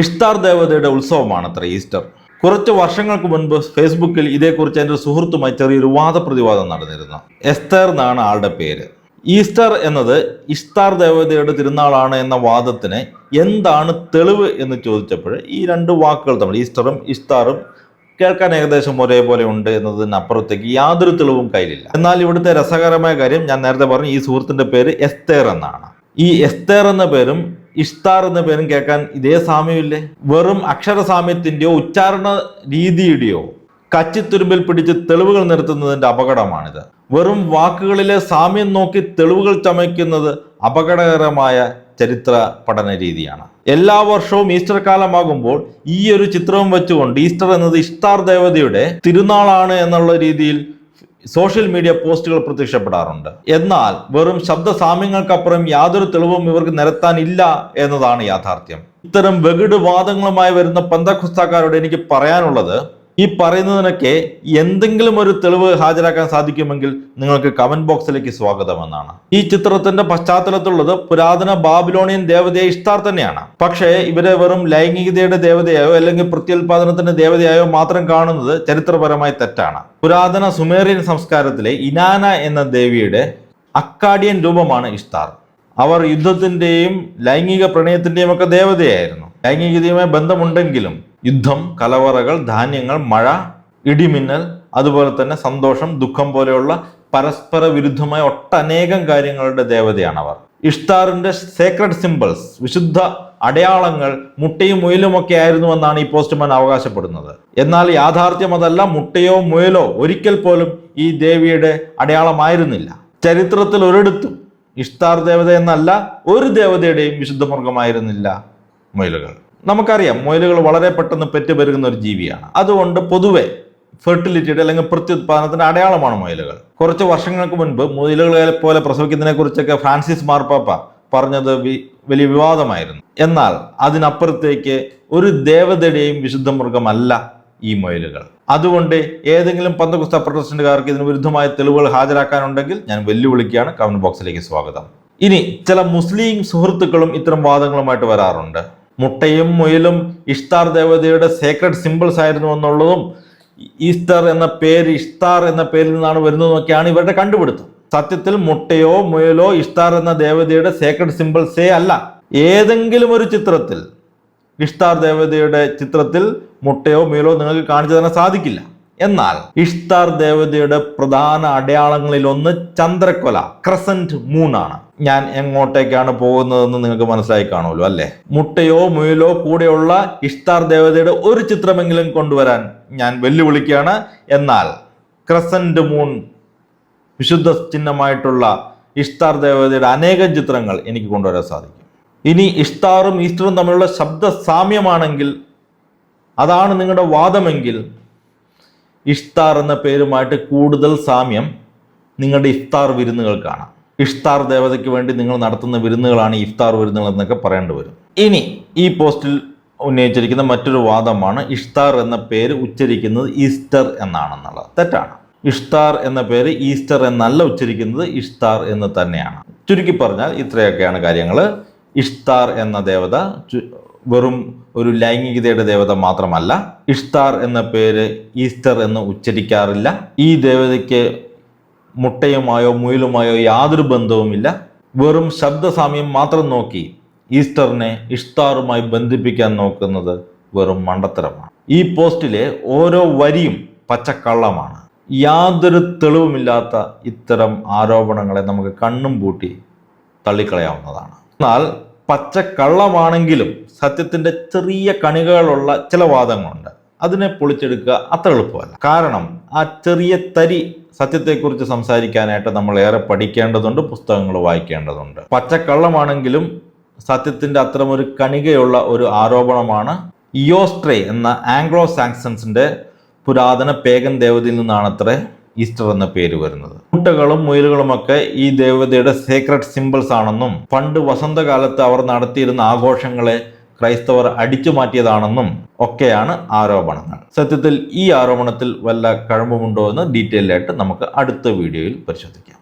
Ishtar ദേവതയുടെ ഉത്സവമാണത്രേ Easter. കുറച്ച് വർഷങ്ങൾക്ക് മുൻപ് ഫേസ്ബുക്കിൽ ഇതേക്കുറിച്ച് എൻ്റെ സുഹൃത്തുമായി ചെറിയൊരു വാദപ്രതിവാദം നടന്നിരുന്നു. എസ്തർ എന്നാണ് ആളുടെ പേര്. ഈസ്റ്റർ എന്നത് ഇഷ്താർ ദേവതയുടെ തിരുനാളാണ് എന്ന വാദത്തിന് എന്താണ് തെളിവ് എന്ന് ചോദിച്ചപ്പോൾ ഈ രണ്ട് വാക്കുകൾ തമ്മിൽ ഈസ്റ്ററും ഇഷ്താറും കേൾക്കാൻ ഏകദേശം ഒരേപോലെ ഉണ്ട് എന്നതിനപ്പുറത്തേക്ക് യാതൊരു തെളിവും കയ്യിലില്ല. എന്നാൽ ഇവിടുത്തെ രസകരമായ കാര്യം, ഞാൻ നേരത്തെ പറഞ്ഞു, ഈ സുഹൃത്തിന്റെ പേര് എസ്തേർ എന്നാണ്. ഈ എസ്തേർ എന്ന പേരും ഇഷ്താർ എന്ന പേരും കേൾക്കാൻ ഇതേ സാമ്യമില്ലേ? വെറും അക്ഷരസാമ്യത്തിന്റെയോ ഉച്ചാരണ രീതിയുടെയോ കച്ചിത്തുരുമ്പിൽ പിടിച്ച് തെളിവുകൾ നിർത്തുന്നതിന്റെ അപകടമാണിത്. വെറും വാക്കുകളിലെ സാമ്യം നോക്കി തെളിവുകൾ ചമയ്ക്കുന്നത് അപകടകരമായ ചരിത്ര പഠന രീതിയാണ്. എല്ലാ വർഷവും ഈസ്റ്റർ കാലമാകുമ്പോൾ ഈ ഒരു ചിത്രവും വെച്ചുകൊണ്ട് ഈസ്റ്റർ എന്നത് ഇഷ്താർ ദേവതയുടെ തിരുനാളാണ് എന്നുള്ള രീതിയിൽ സോഷ്യൽ മീഡിയ പോസ്റ്റുകൾ പ്രത്യക്ഷപ്പെടാറുണ്ട്. എന്നാൽ വെറും ശബ്ദ സാമ്യങ്ങൾക്കപ്പുറം യാതൊരു തെളിവും ഇവർക്ക് നിരത്താനില്ല എന്നതാണ് യാഥാർത്ഥ്യം. ഇത്തരം വെകിട് വാദങ്ങളുമായി വരുന്ന പെന്തക്കോസ്തക്കാരോട് എനിക്ക് പറയാനുള്ളത്, ഈ പറയുന്നതിനൊക്കെ എന്തെങ്കിലും ഒരു തെളിവ് ഹാജരാക്കാൻ സാധിക്കുമെങ്കിൽ നിങ്ങൾക്ക് കമന്റ് ബോക്സിലേക്ക് സ്വാഗതമെന്നാണ്. ഈ ചിത്രത്തിന്റെ പശ്ചാത്തലത്തിലുള്ളത് പുരാതന ബാബിലോണിയൻ ദേവതയായ ഇഷ്താർ തന്നെയാണ്. പക്ഷേ ഇവരെ വെറും ലൈംഗികതയുടെ ദേവതയായോ അല്ലെങ്കിൽ പ്രത്യുൽപാദനത്തിന്റെ ദേവതയായോ മാത്രം കാണുന്നത് ചരിത്രപരമായി തെറ്റാണ്. പുരാതന സുമേറിയൻ സംസ്കാരത്തിലെ ഇനാന എന്ന ദേവിയുടെ അക്കാഡിയൻ രൂപമാണ് ഇഷ്താർ. അവർ യുദ്ധത്തിന്റെയും ലൈംഗിക പ്രണയത്തിന്റെയും ഒക്കെ ദേവതയായിരുന്നു. ലൈംഗികതയുമായി ബന്ധമുണ്ടെങ്കിലും യുദ്ധം, കലവറകൾ, ധാന്യങ്ങൾ, മഴ, ഇടിമിന്നൽ, അതുപോലെ തന്നെ സന്തോഷം, ദുഃഖം പോലെയുള്ള പരസ്പര വിരുദ്ധമായ ഒട്ടനേകം കാര്യങ്ങളുടെ ദേവതയാണ് അവർ. ഇഷ്താറിന്റെ സേക്രഡ് സിംബിൾസ്, വിശുദ്ധ അടയാളങ്ങൾ മുട്ടയും മുയലും ഒക്കെ ആയിരുന്നു എന്നാണ് ഈ പോസ്റ്റ്മാൻ അവകാശപ്പെടുന്നത്. എന്നാൽ യാഥാർത്ഥ്യം അതല്ല. മുട്ടയോ മുയലോ ഒരിക്കൽ പോലും ഈ ദേവിയുടെ അടയാളമായിരുന്നില്ല. ചരിത്രത്തിൽ ഒരിടത്തും ഇഷ്താർ ദേവത എന്നല്ല ഒരു ദേവതയുടെയും വിശുദ്ധ മൃഗമായിരുന്നില്ല മുയലുകൾ. നമുക്കറിയാം, മുയലുകൾ വളരെ പെട്ടെന്ന് പെറ്റുപെരുകുന്ന ഒരു ജീവിയാണ്. അതുകൊണ്ട് പൊതുവെ ഫെർട്ടിലിറ്റിയുടെ അല്ലെങ്കിൽ പ്രത്യുത്പാദനത്തിന്റെ അടയാളമാണ് മുയലുകൾ. കുറച്ച് വർഷങ്ങൾക്ക് മുൻപ് മുയലുകളെ പോലെ പ്രസവിക്കുന്നതിനെ കുറിച്ചൊക്കെ ഫ്രാൻസിസ് മാർപ്പാപ്പ പറഞ്ഞത് വലിയ വിവാദമായിരുന്നു. എന്നാൽ അതിനപ്പുറത്തേക്ക് ഒരു ദേവതയുടെയും വിശുദ്ധ മൃഗമല്ല ഈ മുയലുകൾ. അതുകൊണ്ട് ഏതെങ്കിലും പെന്തക്കോസ്ത പ്രൊട്ടസ്റ്റന്റുകാർക്ക് ഇതിന് വിരുദ്ധമായ തെളിവുകൾ ഹാജരാക്കാനുണ്ടെങ്കിൽ ഞാൻ വെല്ലുവിളിക്കുകയാണ്. കമന്റ് ബോക്സിലേക്ക് സ്വാഗതം. ഇനി ചില മുസ്ലിം സുഹൃത്തുക്കളും ഇത്തരം വാദങ്ങളുമായിട്ട് വരാറുണ്ട്. മുട്ടയും മുയലും ഇഷ്താർ ദേവതയുടെ സേക്രഡ് സിംബിൾസ് ആയിരുന്നു എന്നുള്ളതും ഈസ്റ്റർ എന്ന പേര് ഇഷ്താർ എന്ന പേരിൽ നിന്നാണ് വരുന്നതെന്നൊക്കെയാണ് ഇവരുടെ കണ്ടുപിടുത്തം. സത്യത്തിൽ മുട്ടയോ മുയലോ ഇഷ്താർ എന്ന ദേവതയുടെ സേക്രഡ് സിംബിൾസേ അല്ല. ഏതെങ്കിലും ഒരു ചിത്രത്തിൽ, ഇഷ്താർ ദേവതയുടെ ചിത്രത്തിൽ മുട്ടയോ മുയലോ നിങ്ങൾക്ക് കാണിച്ചു തരാൻ സാധിക്കില്ല. എന്നാൽ ഇഷ്താർ ദേവതയുടെ പ്രധാന അടയാളങ്ങളിൽ ഒന്ന് ചന്ദ്രക്കൊല, ക്രസന്റ് മൂൺ ആണ്. ഞാൻ എങ്ങോട്ടേക്കാണ് പോകുന്നതെന്ന് നിങ്ങൾക്ക് മനസ്സിലായി കാണുമല്ലോ അല്ലേ? മുട്ടയോ മുയലോ കൂടെയുള്ള ഇഷ്താർ ദേവതയുടെ ഒരു ചിത്രമെങ്കിലും കൊണ്ടുവരാൻ ഞാൻ വെല്ലുവിളിക്കുകയാണ്. എന്നാൽ ക്രസന്റ് മൂൺ, വിശുദ്ധ ചിഹ്നമായിട്ടുള്ള ഇഷ്താർ ദേവതയുടെ അനേകം ചിത്രങ്ങൾ എനിക്ക് കൊണ്ടുവരാൻ സാധിക്കും. ഇനി ഇഷ്താറും ഈസ്റ്ററും തമ്മിലുള്ള ശബ്ദ സാമ്യമാണെങ്കിൽ, അതാണ് നിങ്ങളുടെ വാദമെങ്കിൽ, ഇഷ്താർ എന്ന പേരുമായിട്ട് കൂടുതൽ സാമ്യം നിങ്ങളുടെ ഇഫ്താർ വിരുന്നുകൾ കാണാം. ഇഷ്താർ ദേവതയ്ക്ക് വേണ്ടി നിങ്ങൾ നടത്തുന്ന വിരുന്നുകളാണ് ഇഫ്താർ വിരുന്നുകൾ എന്നൊക്കെ പറയേണ്ടി വരും. ഇനി ഈ പോസ്റ്റിൽ ഉന്നയിച്ചിരിക്കുന്ന മറ്റൊരു വാദമാണ് ഇഷ്താർ എന്ന പേര് ഉച്ചരിക്കുന്നത് ഈസ്റ്റർ എന്നാണെന്നുള്ളത്. തെറ്റാണ്. ഇഷ്താർ എന്ന പേര് ഈസ്റ്റർ എന്നല്ല ഉച്ചരിക്കുന്നത്, ഇഷ്താർ എന്ന് തന്നെയാണ്. ചുരുക്കി പറഞ്ഞാൽ ഇത്രയൊക്കെയാണ് കാര്യങ്ങൾ. ഇഷ്താർ എന്ന ദേവത വെറും ഒരു ലൈംഗികതയുടെ ദേവത മാത്രമല്ല. ഇഷ്താർ എന്ന പേര് ഈസ്റ്റർ എന്ന് ഉച്ചരിക്കാറില്ല. ഈ ദേവതയ്ക്ക് മുട്ടയുമായോ മുയലുമായോ യാതൊരു ബന്ധവുമില്ല. വെറും ശബ്ദസാമ്യം മാത്രം നോക്കി ഈസ്റ്ററിനെ ഇഷ്താറുമായി ബന്ധിപ്പിക്കാൻ നോക്കുന്നത് വെറും മണ്ടത്തരമാണ്. ഈ പോസ്റ്റിലെ ഓരോ വരിയും പച്ചക്കള്ളമാണ്. യാതൊരു തെളിവുമില്ലാത്ത ഇത്തരം ആരോപണങ്ങളെ നമുക്ക് കണ്ണും പൂട്ടി തള്ളിക്കളയാവുന്നതാണ്. എന്നാൽ പച്ചക്കള്ളമാണെങ്കിലും സത്യത്തിന്റെ ചെറിയ കണികകളുള്ള ചില വാദങ്ങളുണ്ട്. അതിനെ പൊളിച്ചെടുക്കുക അത്ര എളുപ്പമല്ല. കാരണം ആ ചെറിയ തരി സത്യത്തെക്കുറിച്ച് സംസാരിക്കാനായിട്ട് നമ്മൾ ഏറെ പഠിക്കേണ്ടതുണ്ട്, പുസ്തകങ്ങൾ വായിക്കേണ്ടതുണ്ട്. പച്ചക്കള്ളമാണെങ്കിലും സത്യത്തിന്റെ അത്തരമൊരു കണികയുള്ള ഒരു ആരോപണമാണ് ഇയോസ്ട്രേ എന്ന ആംഗ്ലോ സാക്സൺസിന്റെ പുരാതന പേഗൻ ദേവതയിൽ നിന്നാണത്രേ ഈസ്റ്റർ എന്ന പേര് വരുന്നത്. മുട്ടകളും മുയലുകളുമൊക്കെ ഈ ദേവതയുടെ സേക്രഡ് സിംബിൾസ് ആണെന്നും പണ്ട് വസന്തകാലത്ത് അവർ നടത്തിയിരുന്ന ആഘോഷങ്ങളെ ക്രൈസ്തവർ അടിച്ചു മാറ്റിയതാണെന്നും ഒക്കെയാണ് ആരോപണങ്ങൾ. സത്യത്തിൽ ഈ ആരോപണത്തിൽ വല്ല കഴമ്പുമുണ്ടോ എന്ന് ഡീറ്റെയിൽ ആയിട്ട് നമുക്ക് അടുത്ത വീഡിയോയിൽ പരിശോധിക്കാം.